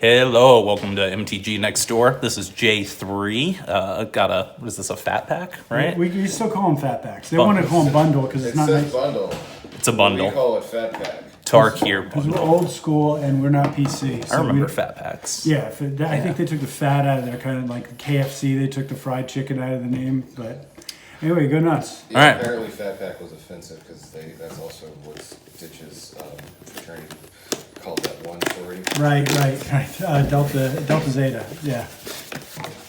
Hello, welcome to MTG Next Door. This is J3. Got a, what is this, a fat pack, right? We still call them fat packs. They want to call them bundle because it's It not says nice. bundle. It's a bundle. We call it fat pack. Tarkir Because we're bundle. old school and we're not PC. I So remember we, fat packs. yeah, I think they took the fat out of there, kind of like KFC. They took the fried chicken out of the name. But anyway, go nuts. Yeah, All right. Apparently fat pack was offensive because that's also what Ditch's fraternity called that one sorority. Right. Delta Zeta. Yeah.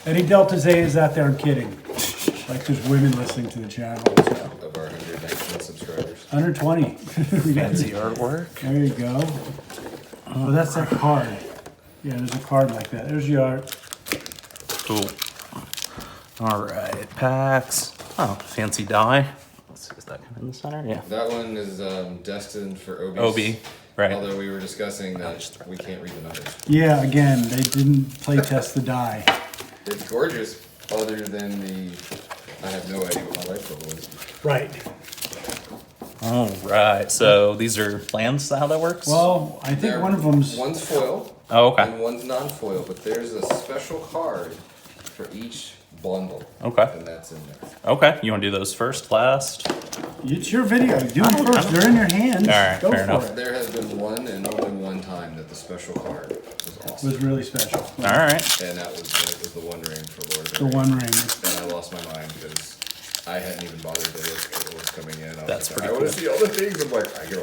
Any Delta Zetas out there? I'm kidding. Like there's women listening to the channel. So. Of our 119 subscribers. 120. We got Fancy artwork. There you go. Oh, that's that card. Yeah, there's a card like that. There's your art. Cool. All right, packs. Oh, fancy die. Let's see, is that kind of in the center? Yeah. That one is destined for OBs. OB, right. Although we were discussing that we can't read the numbers. Yeah, again, they didn't play test the die. It's gorgeous, other than I have no idea what my life level is. Right. All right, so these are lands, is that how that works? Well, I think one of them's. One's foil. Oh, okay. And one's non-foil, but there's a special card for each bundle. Okay. And that's in there. Okay, you want to do those first, last? It's your video. Do them first. They're in your hands. All right, Go fair for enough. it. There has been one and only one time that the special card was It awesome. was really special. All right. And that was when it was the One Ring for Lord of The Rings. One Ring. And I lost my mind because I hadn't even bothered to look at what was coming in. That's pretty I want cool. to see all the things. I'm like, I get a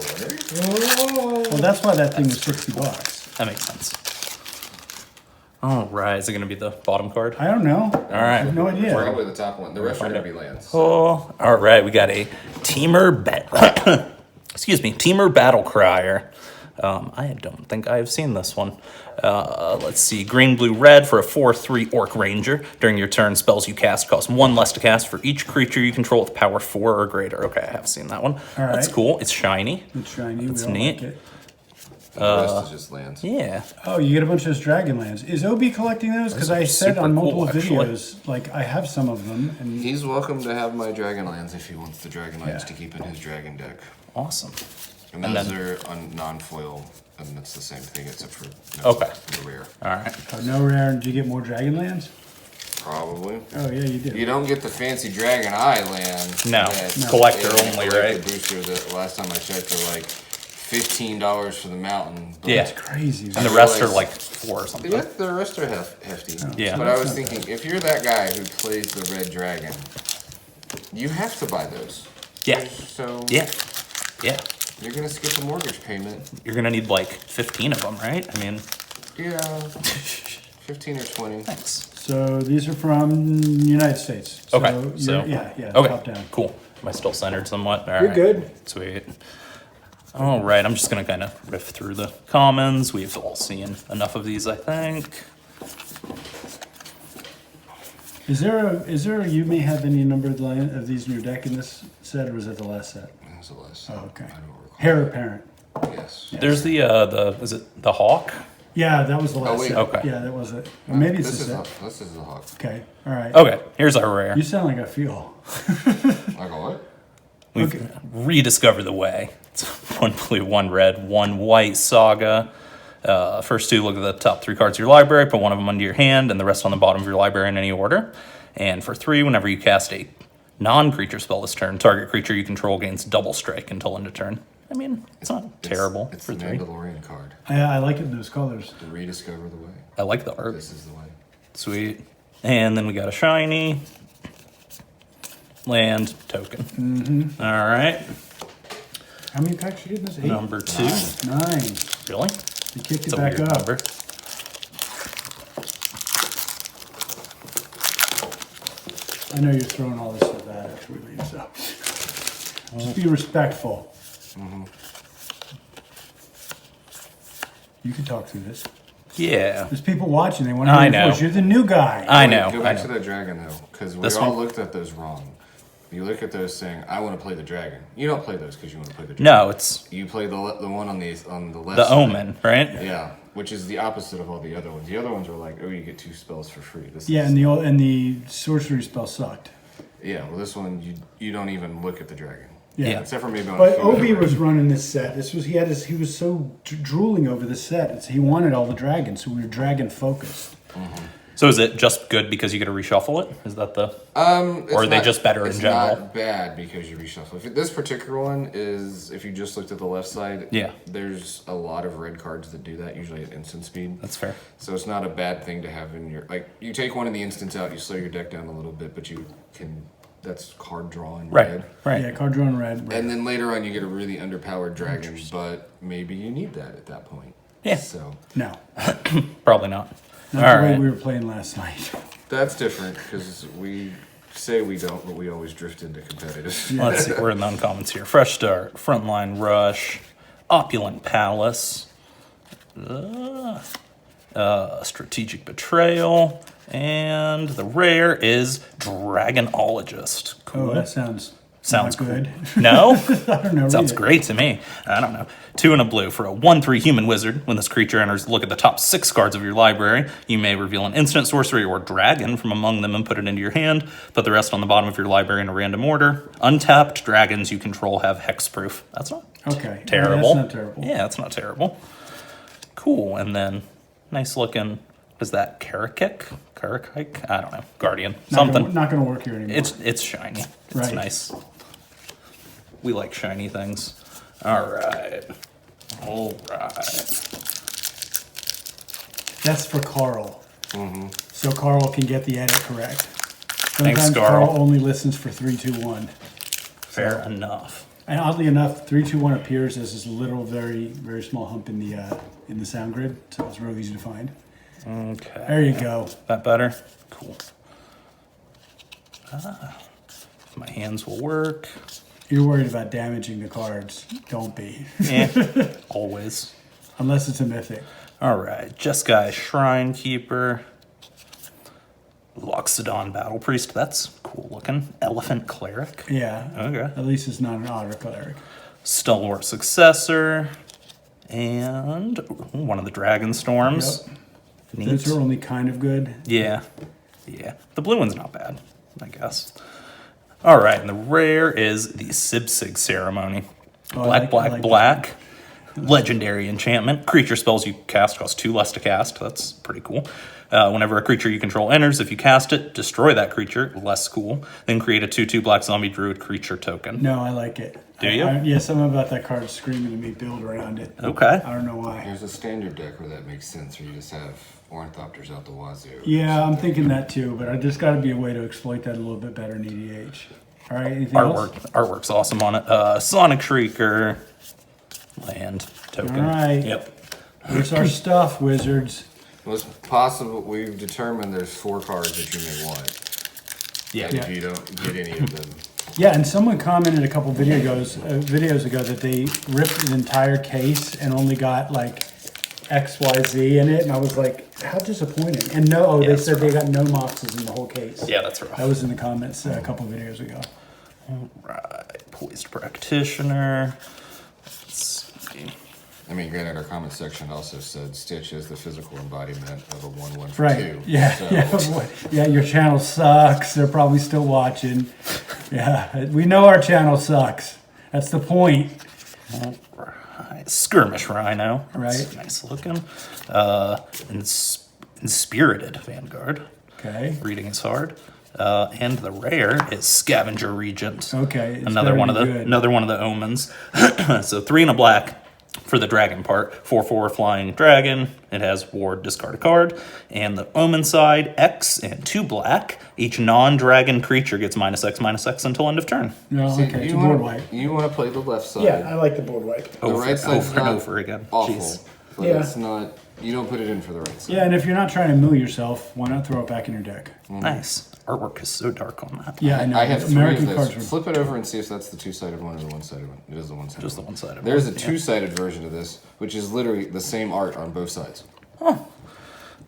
One Ring? Well, that's why that thing was $60. That makes sense. All right, is it going to be the bottom card? I don't know. All I right. have no idea. Probably the top one. The rest are find going to out. be lands. Oh, all right. We got a Teamer Battle Crier. I don't think I've seen this one. Let's see. Green, blue, red for a 4/3 Orc Ranger. During your turn, spells you cast cost 1 less to cast for each creature you control with power 4 or greater. Okay, I have seen that one. All That's right. cool. It's shiny. It's shiny. That's we all neat. like it. The rest is just lands. Yeah. Oh, you get a bunch of those Dragonlands. Is OB collecting those? Because I said super on multiple cool, actually. videos, like I have some of them, and He's welcome to have my Dragonlands if he wants the Dragonlands Yeah. to keep in his Dragon deck. Awesome. And And those then- are on non-foil, and it's the same thing except for Okay. the rare. All right. no rare. Did you get more Dragonlands? Probably. Oh yeah, you did. You don't get the fancy Dragon Eye land. No, that- it's collector and only, collector right? Booster that last time I checked are like $15 for the mountain. But Yeah. It's crazy. And the rest are like 4 or something. Yeah, the rest are hefty. Yeah. But I was thinking, if you're that guy who plays the red dragon, you have to buy those. Yeah. So Yeah. Yeah. you're gonna skip a mortgage payment. You're going to need like 15 of them, right? I mean, Yeah, 15 or 20. thanks. So these are from United States. So Okay, you're- so yeah, okay, top down. cool. Am I still centered somewhat? All You're right. good. Sweet. All right, I'm just gonna kind of riff through the commons. We've all seen enough of these, I think. Is there a you may have any number of these in your deck in this set, or was that the last set? That was the last. Oh, okay. I don't recall. Heir apparent. Yes. There's the is it the hawk? Yeah, that was the last wait. set. Okay. Yeah, that was it. Or maybe it's This the is set. this is the hawk. Okay. All right. Okay, here's our rare. You sound like I feel. Like a what? We've Okay. rediscovered the way. It's 1 blue, 1 red, 1 white saga. First 2, look at the top 3 cards of your library, put one of them under your hand, and the rest on the bottom of your library in any order. And for 3, whenever you cast a non-creature spell this turn, target creature you control gains double strike until end of turn. I mean, it's not terrible It's for the 3. Mandalorian card. I like it in those colors. To rediscover the way. I like the art. This is the way. Sweet. And then we got a shiny land token. Mm-hmm. All right. How many packs you get in this? 8? Number 2. 9. Really? You kicked It's it a back weird up. number. I know you're throwing all this stuff at actually, so just be respectful. You can talk through this. Yeah. There's people watching. They want to I hear your know. voice. You're the new guy. I Wait, know. Go I back know. to that dragon though, because we This all one? looked at those wrong. You look at those saying, "I want to play the dragon." You don't play those because you want to play the dragon. No, it's You play the one on the left. the side. omen, right? Yeah, which is the opposite of all the other ones. The other ones are like, oh, you get 2 spells for free. This Yeah, is, and the sorcery spell sucked. yeah. Well, this one you don't even look at the dragon. Yeah. Except for maybe on a But few Obi other- was running this set. He was so drooling over the set. He wanted all the dragons, so we were dragon focused. So is it just good because you get to reshuffle it? Is that the? It's Or are they not- just better in it's general? not bad because you reshuffle. This particular one is, if you just looked at the left side, Yeah. there's a lot of red cards that do that, usually at instant speed. That's fair. So it's not a bad thing to have in your, like, you take one of the instants out, you slow your deck down a little bit, but you can, that's card draw in Right. red. Right. Yeah, card drawn red. And then later on you get a really underpowered dragon, but maybe you need that at that point. Yeah. So No, Probably not. not All the way right. we were playing last night. that's different because we say we don't, but we always drift into competitive. Let's see. We're in the uncommons here. Fresh Start, Frontline Rush, Opulent Palace, Strategic Betrayal, and the rare is Dragonologist. Cool. Oh, that sounds Sounds not good. No? I don't know. Sounds read it. great to me. I don't know. 2 and a blue for a 1/3 human wizard. When this creature enters, look at the top 6 cards of your library. You may reveal an instant, sorcery, or dragon from among them and put it into your hand. Put the rest on the bottom of your library in a random order. Untapped dragons you control have hexproof. That's not Okay. terrible. That's not terrible. Yeah, that's not terrible. Cool. And then nice looking. Is that Karakik? Karakik? I don't know. Guardian. Something. Not gonna work here anymore. It's shiny. It's Right. nice. We like shiny things. All right. That's for Carl. So Carl can get the edit correct. Thanks, Sometimes Carl. only listens for 3, 2, 1. Fair enough. And oddly enough, 3, 2, 1 appears as this little, very, very small hump in the sound grid, so it's real easy to find. Okay. There you go. That better? Cool. My hands will work. You're worried about damaging the cards. Don't be. Yeah. Always. Unless it's a mythic. All right. Jeskai Shrine Keeper. Loxodon Battle Priest. That's cool looking. Elephant Cleric. Yeah. Okay. At least it's not an otter cleric. Stalwart Successor. And one of the Dragonstorms. Yep. Neat. Those are only kind of good. Yeah. Yeah. The blue one's not bad, I guess. All right. And the rare is the Sibsig Ceremony. Oh, I Black, like black. Legendary enchantment. Creature spells you cast cost 2 less to cast. That's pretty cool. Whenever a creature you control enters, if you cast it, destroy that creature. Less cool. Then create a 2/2 black zombie druid creature token. No, I like it. Do you? Yeah, something about that card screaming at me, build around it. Okay. I don't know why. There's a standard deck where that makes sense, where you just have Ornithopters out the wazoo. Yeah, I'm thinking that too, but there's got to be a way to exploit that a little bit better in EDH. All right, anything else? Artwork's awesome on it. Sonic Shrieker. Land token. All right. Yep. Here's our stuff, wizards. Well, it's possible, we've determined there's 4 cards that you may want. Yeah. And if you don't get any of them, Yeah, and someone commented a couple videos ago that they ripped an entire case and only got like XYZ in it, and I was like, how disappointing. And no, they that's said they got no moxes in the whole case. Yeah, that's rough. That was in the comments a couple videos ago. Right. Poised Practitioner. Let's see. I mean, granted, our comment section also said Stitch is the physical embodiment of a 1/1 for Right. 2. Yeah. So, Yeah, your channel sucks. They're probably still watching. Yeah. We know our channel sucks. That's the point. Right. Skirmish Rhino. That's Right. nice looking. Inspirited Vanguard. Okay. Reading is hard. And the rare is Scavenger Regent. Okay. It's Another gotta one be of the good. another one of the omens. So 3 and a black for the dragon part. 4/4 flying dragon. It has ward, discard a card. And the omen side, X and 2 black. Each non-dragon creature gets -X/-X until end of turn. No, see, okay. It's a you board want wipe. to play the left side. Yeah, I like the board wipe. The right side's over and not over again. awful, Jeez. but Yeah. it's not. You don't put it in for the right side. Yeah, and if you're not trying to mill yourself, why not throw it back in your deck? Nice. Artwork is so dark on that. Yeah, I know. I have 3 American of cards those. are. Flip it over and see if that's the 2-sided one or the 1-sided one. It is the 1-sided Just the one. one-sided There's one, a yeah. 2-sided version of this, which is literally the same art on both sides.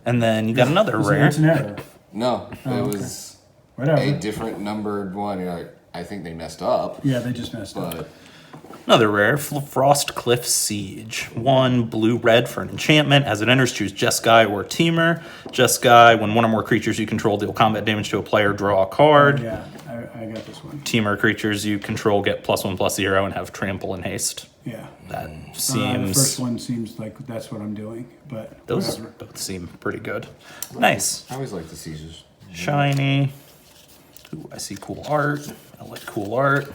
And then you got another So rare. it's an error. No, Oh, it okay. was Whatever. a different numbered one. You're like, I think they messed up, Yeah, they just messed up. but Another rare, Frostcliff Siege. 1 blue-red for an enchantment. As it enters, choose Jeskai or Teamer. Jeskai, when one or more creatures you control deal combat damage to a player, draw a card. Yeah, I got this one. Teamer creatures you control get +1/+0 and have trample and haste. Yeah. That The seems... first one seems like that's what I'm doing, but Those whatever. both seem pretty good. Nice. I always like the sieges. Shiny. Ooh, I see cool art. I like cool art.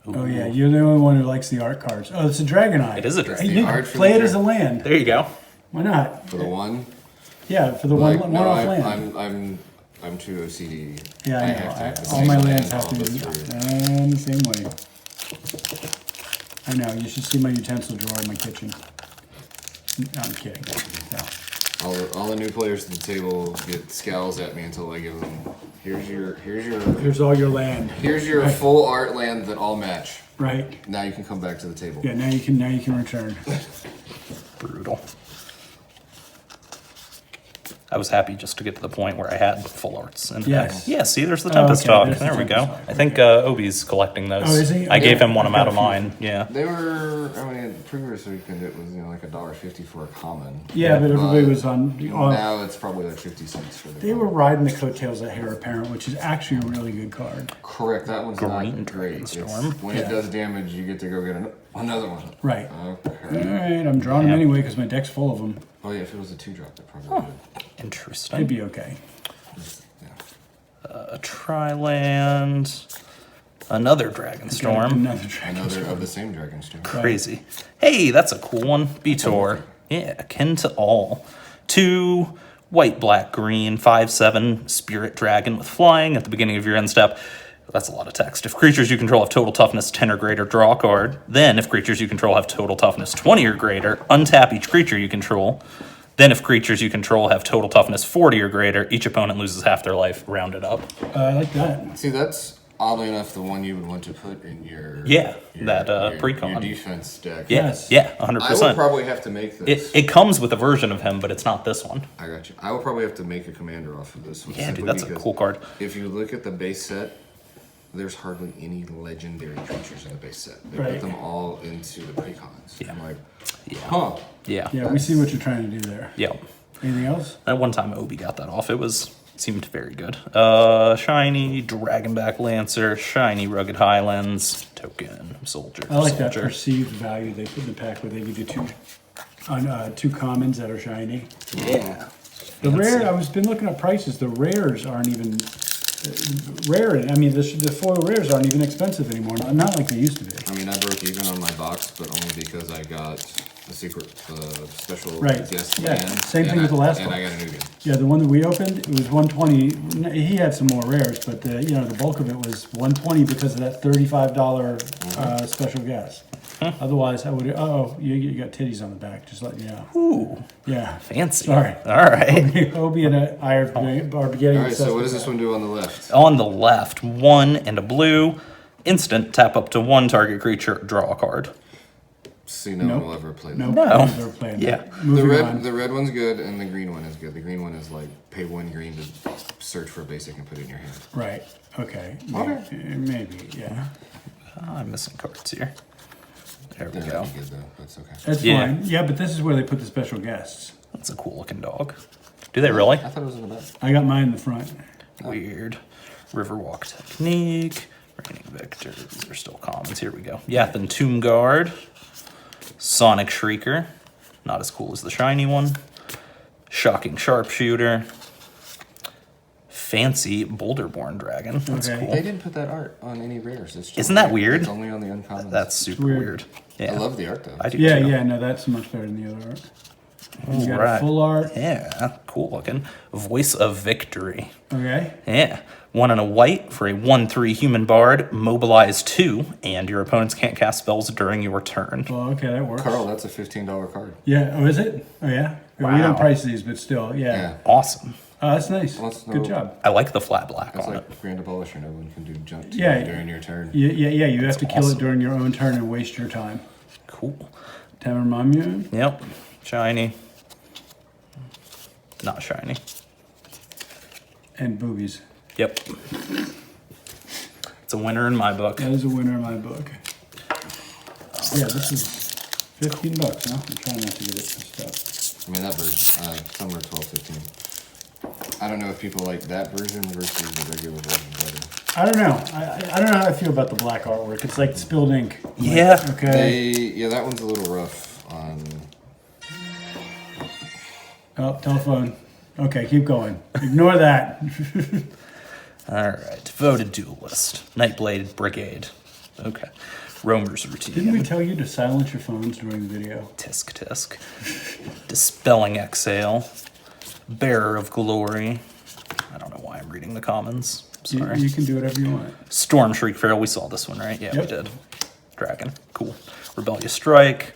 Ooh. Oh yeah, you're the only one who likes the art cards. Oh, it's a Dragonite. It is a Dragonite. Hey, you art for play the it as a land. There you go. Why not? For the one? Yeah, for the Like, one no, off land. I'm too OCD. Yeah, I know. have to have the All same my land lands have all to the be three. the same way. I know. You should see my utensil drawer in my kitchen. No, I'm kidding. No. All the new players to the table get scowls at me until I give them. Here's all your land. Here's your full art land that all match. Right. Now you can come back to the table. Yeah. Now you can return. Brutal. I was happy just to get to the point where I had full arts. And Yes. yeah, see, there's the Tempest okay, Talk. there's the There we Tempest go. Talk, I think okay. Obi's collecting those. Oh, is he? I gave Okay. him one I've out got of a few. mine. Yeah. They were. I mean, previous weekend it was like $1.50 for a common. Yeah, but everybody was on. Now it's probably like 50 cents for the. They were riding the coattails of Heir Apparent, which is actually a really good card. Correct. That one's Green not great. Dragonstorm. When Yeah. it does damage, you get to go get another one. Right. Okay. All right, I'm drawing them Yeah. anyway because my deck's full of them. Oh yeah, if it was a 2-drop, that probably would. It'd Interesting. be okay. Yeah. A Tri-land. Another Dragonstorm. Another dragon. Another of the same Dragonstorm. Crazy. Hey, that's a cool one. Beator. Yeah, akin to all. 2 white, black, green, 5/7 spirit dragon with flying at the beginning of your end step. That's a lot of text. If creatures you control have total toughness 10 or greater, draw a card. Then, if creatures you control have total toughness 20 or greater, untap each creature you control. Then, if creatures you control have total toughness 40 or greater, each opponent loses half their life, rounded up. I like that. See, that's oddly enough the one you would want to put in your pre-con. your defense deck. Yeah, Yes. yeah, I will 100%. probably have to make this. It comes with a version of him, but it's not this one. I got you. I will probably have to make a commander off of this one. Yeah, dude, simply that's a because cool card. If you look at the base set, there's hardly any legendary creatures in the base set. They Right. put them all into the precons. Yeah. I'm like, Yeah. huh. Yeah. Yeah, we see what you're trying to do there. Yeah. Anything else? That one time Obi got that off. Seemed very good. Shiny Dragonback Lancer, shiny Rugged Highlands, token soldier. I like that soldier. perceived value they put in the pack where they give you two commons that are shiny. Yeah. The rare, I was been looking at prices. The rares aren't even rare. I mean, the foil rares aren't even expensive anymore. Not like they used to be. I mean, I broke even on my box, but only because I got the secret special Right. guest Yeah, land. same thing and with the last and one. I got a new game. Yeah, the one that we opened, it was 120. He had some more rares, but the bulk of it was 120 because of that $35 special guest. Otherwise, I would. Oh, you got titties on the back. Just letting you know. Ooh, Yeah. fancy. Sorry. All right. Obie and I are getting All right, so what does obsessed this one do on the left? On the left, 1 and a blue. Instant, tap up to 1 target creature, draw a card. See, no Nope. one will ever play that. Nope. No. They're playing Yeah. that. The Moving on. the red one's good, and the green one is good. The green one is like pay 1 green to search for a basic and put it in your hand. Right. Okay. Maybe. Yeah. I'm missing cards here. There we They're go. not good though. That's okay. That's Yeah. fine. Yeah, but this is where they put the special guests. That's a cool looking dog. Do they really? I thought it was in the back. I got mine in the front. Weird. Riverwalk Technique. Raining Victor. These are still commons. Here we go. Yathan Tomb Guard. Sonic Shrieker. Not as cool as the shiny one. Shocking Sharpshooter. Fancy Boulderborn Dragon. That's Okay. cool. They didn't put that art on any rares. It's just Isn't that weird? It's only on the uncommons. That's super weird. weird. Yeah. I love the art though. I do Yeah, too. yeah. No, that's much better than the other art. You got Alright. full art. Yeah, cool looking. Voice of Victory. Okay. Yeah. 1 and a white for a 1/3 human bard. Mobilize 2, and your opponents can't cast spells during your turn. Well, okay, that works. Carl, that's a $15 card. Yeah. Oh, is it? Oh, yeah. We Wow. don't price these, but still, yeah. Yeah. Awesome. Oh, that's nice. Let's Good know- job. I like the flat black That's on like it. Grand Abolisher. No one can do junk to Yeah. you during your turn. Yeah. You have to kill awesome. it during your own turn and waste your time. Cool. Tamer Mamu. Yep. Shiny. Not shiny. And boobies. Yep. It's a winner in my book. That is a winner in my book. Yeah, this is $15, huh? I'm trying not to get it messed up. I mean, that version, some are 12, 15. I don't know if people like that version versus the regular version better. I don't know. I don't know how I feel about the black artwork. It's like spilled ink. I'm like, Yeah. okay. Yeah, that one's a little rough on. Oh, telephone. Okay, keep going. Ignore that. All right. Devoted Duelist. Nightblade Brigade. Okay. Roamer's Routine. Didn't we tell you to silence your phones during the video? Tisk Tisk. Dispelling Exhale. Bearer of Glory. I don't know why I'm reading the commons. Sorry. You can do whatever you want. Storm Shriek Feral. We saw this one, right? Yeah, we Yep. did. Dragon. Cool. Rebellious Strike.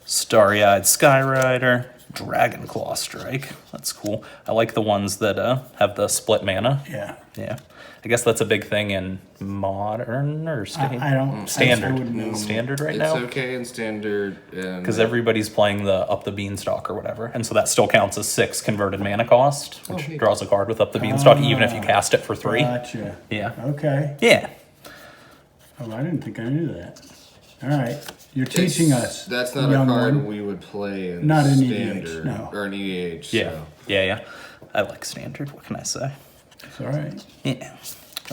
Starry-Eyed Skyrider. Dragon Claw Strike. That's cool. I like the ones that have the split mana. Yeah. Yeah. I guess that's a big thing in modern or I don't. standard. I wouldn't know. Standard right It's now? okay in standard. Because everybody's playing the Up the Beanstalk or whatever. And so that still counts as 6 converted mana cost, which neat. draws a card with Up the Beanstalk, even if you cast it for 3. Gotcha. Yeah. Okay. Yeah. Oh, I didn't think I knew that. All right. You're teaching us. That's not a young card one. we would play in Not in standard EDH, no. or in EDH. Yeah. So. Yeah. I like standard. What can I say? It's all right. Yeah.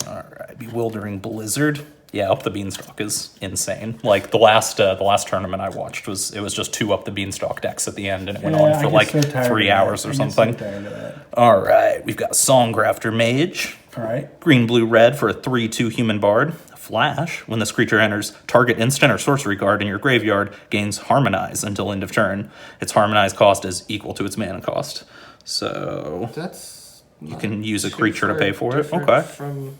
All right. Bewildering Blizzard. Yeah, Up the Beanstalk is insane. Like the last tournament I watched was just 2 Up the Beanstalk decks at the end, and it went Yeah, on I for get like so tired 3 of that. hours or I get so something. tired of that. All right, we've got Songgrafter Mage. All right. Green, blue, red for a 3/2 human bard. Flash. When this creature enters target instant or sorcery card in your graveyard, gains Harmonize until end of turn. Its Harmonize cost is equal to its mana cost. So That's you can use a creature to pay for it. different Okay. From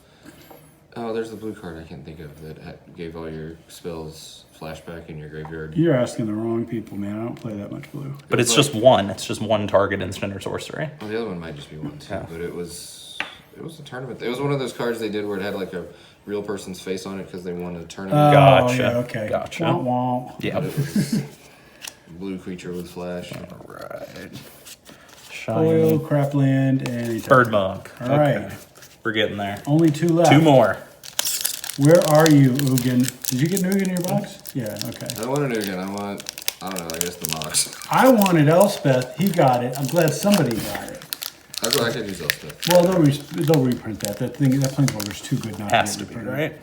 there's the blue card I can't think of that gave all your spells flashback in your graveyard. You're asking the wrong people, man. I don't play that much blue. But it's just one. It's just one target instant or sorcery. Well, the other one might just be one too, Yeah. but it was a tournament. It was one of those cards they did where it had like a real person's face on it because they wanted a tournament. Gotcha. Oh, yeah, okay. Gotcha. Wah, wah. Yeah. But it was blue creature with flash. All right. Oil, Shiny. craftland, and Bird Monk. All right. Okay. We're getting there. Only 2 left. 2 more. Where are you, Ugin? Did you get an Ugin in your box? Yeah, okay. I don't want an Ugin. I don't know, I guess the Mox. I wanted Elspeth. He got it. I'm glad somebody got it. I could use Elspeth. Well, they'll reprint that. That Planeswalker's too good not Has to to get be, reprinted. right?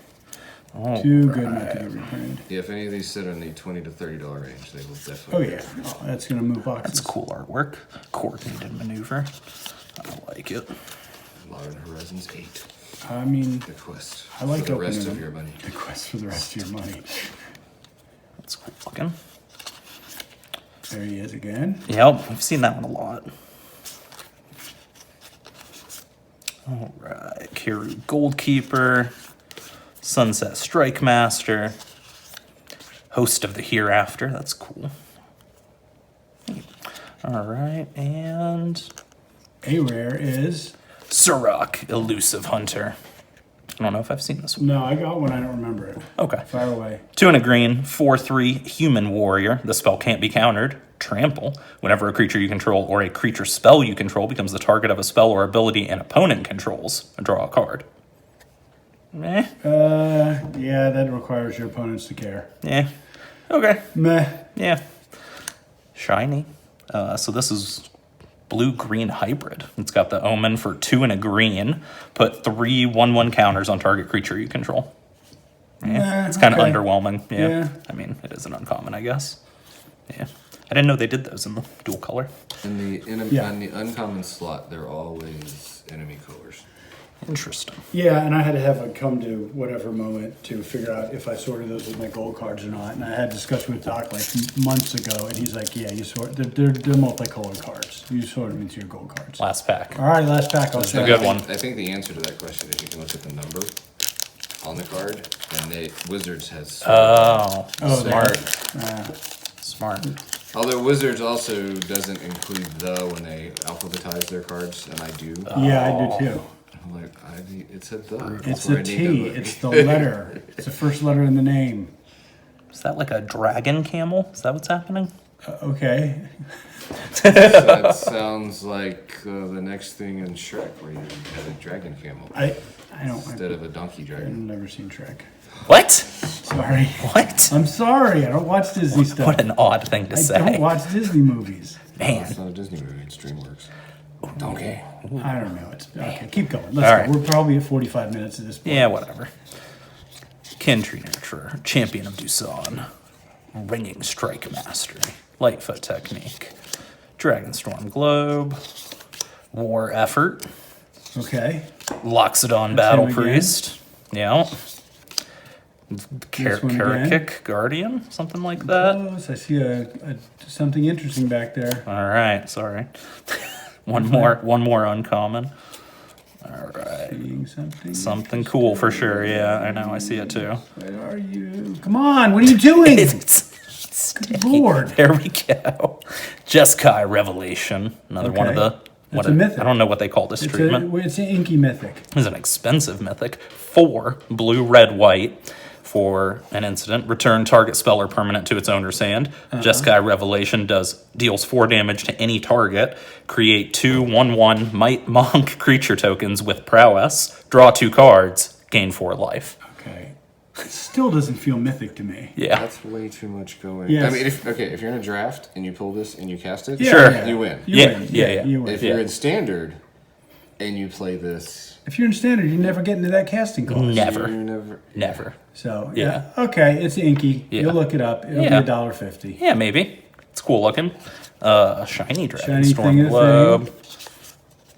Oh, Too good not to get reprinted. Yeah, if any of these sit in the $20 to $30 range, they will Oh, definitely. yeah. Oh, that's going to move boxes. that's cool artwork. Coordinated maneuver. I like it. Modern Horizons 8. I mean, The quest. I like for the rest opening of them. your money. the quest for the rest of your money. That's cool looking. There he is again. Yep, we've seen that one a lot. All right, Kiru Goldkeeper, Sunset Strike Master, Host of the Hereafter. That's cool. All right, and A rare is. Surrak, Elusive Hunter. I don't know if I've seen this one. No, I got one. I don't remember it. Okay. Fire away. 2 and a green, 4/3 Human Warrior. The spell can't be countered. Trample. Whenever a creature you control or a creature spell you control becomes the target of a spell or ability an opponent controls, draw a card. Meh. Yeah, that requires your opponents to care. Yeah. Okay. Meh. Yeah. Shiny. So this is blue-green hybrid. It's got the omen for 2 and a green. Put 3 1/1 counters on target creature you control. Yeah. Nah, It's kind of okay. underwhelming. Yeah. Yeah. I mean, it is an uncommon, I guess. Yeah. I didn't know they did those in the dual color. In the Yeah. on the uncommon slot, they're always enemy colors. Interesting. Yeah, and I had to have a come to whatever moment to figure out if I sorted those with my gold cards or not. And I had a discussion with Doc like months ago, and he's like, "Yeah, you sort. They're multicolored cards. You sort them into your gold cards." Last pack. All right, last pack. I'll a show good you. one. I think the answer to that question is you can look at the number on the card, and Wizards has. Oh, Oh, smart. Smart. Although Wizards also doesn't include the when they alphabetize their cards, and I do. Yeah, I do too. I'm like, it said the. It's That's where a I need to T. look. It's the letter. It's the first letter in the name. Is that like a dragon camel? Is that what's happening? Okay. So that sounds like the next thing in Shrek, where you had a dragon camel I don't. instead of a donkey I've dragon. never seen Shrek. What? Sorry. What? I'm sorry. I don't watch Disney stuff. What an odd thing to I say. don't watch Disney movies. Man. It's not a Disney movie. It's DreamWorks. Donkey. I don't know. Okay, keep going. All Let's go. right. We're probably at 45 minutes at this point. Yeah, whatever. Kindry Nurturer, Champion of Doosan, Ringing Strike Mastery, Lightfoot Technique, Dragonstorm Globe, War Effort, Okay. Loxodon That's Battle him again. Priest, yeah. This one again. Karakik Guardian, something like that. Close. I see something interesting back there. All right, sorry. one more uncommon. All right. Seeing something. Something cool for sure. Yeah, I know. I see it too. Where are you? Come on. What are you doing? Good Lord. There we go. Jeskai Revelation. Another one of Okay. the. That's a mythic. I don't know what they call this treatment. It's an inky mythic. It's an expensive mythic. 4 blue, red, white. For an incident, return target spell or permanent to its owner's hand. Jeskai Revelation deals 4 damage to any target. Create 2 1/1 Might Monk creature tokens with prowess. Draw 2 cards. Gain 4 life. Okay. It still doesn't feel mythic to me. Yeah. That's way too much going. Yes. I mean, if you're in a draft and you pull this and you cast it, Sure. you win. You Yeah, win. yeah. You win. If you're in standard and you play this, If you're in standard, you never get into that casting cost. Never. you Never. So Yeah. Okay, it's inky. Yeah. You'll look it up. It'll Yeah. be $1.50. Yeah, maybe. It's cool looking. Shiny Shiny thing Dragonstorm is Globe.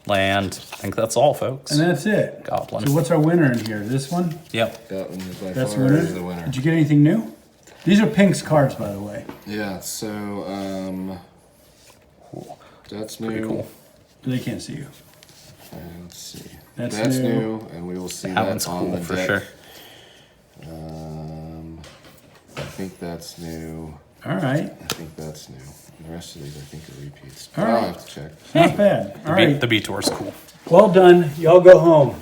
Land. I think that's all, folks. And that's it. Goblin. So what's our winner in here? This one? Yep. That one is by That's far winner? is the winner. Did you get anything new? These are Pink's cards, by the way. Yeah. So that's Pretty new. cool. They can't see you. And let's see. That's That's new. new, and we will see That that one's on cool the for deck. sure. I think that's new. All right. I think that's new. The rest of these, I think, are repeats. All But I'll right. have to check. Not bad. All right. The B-Tour's cool. Well done. Y'all go home.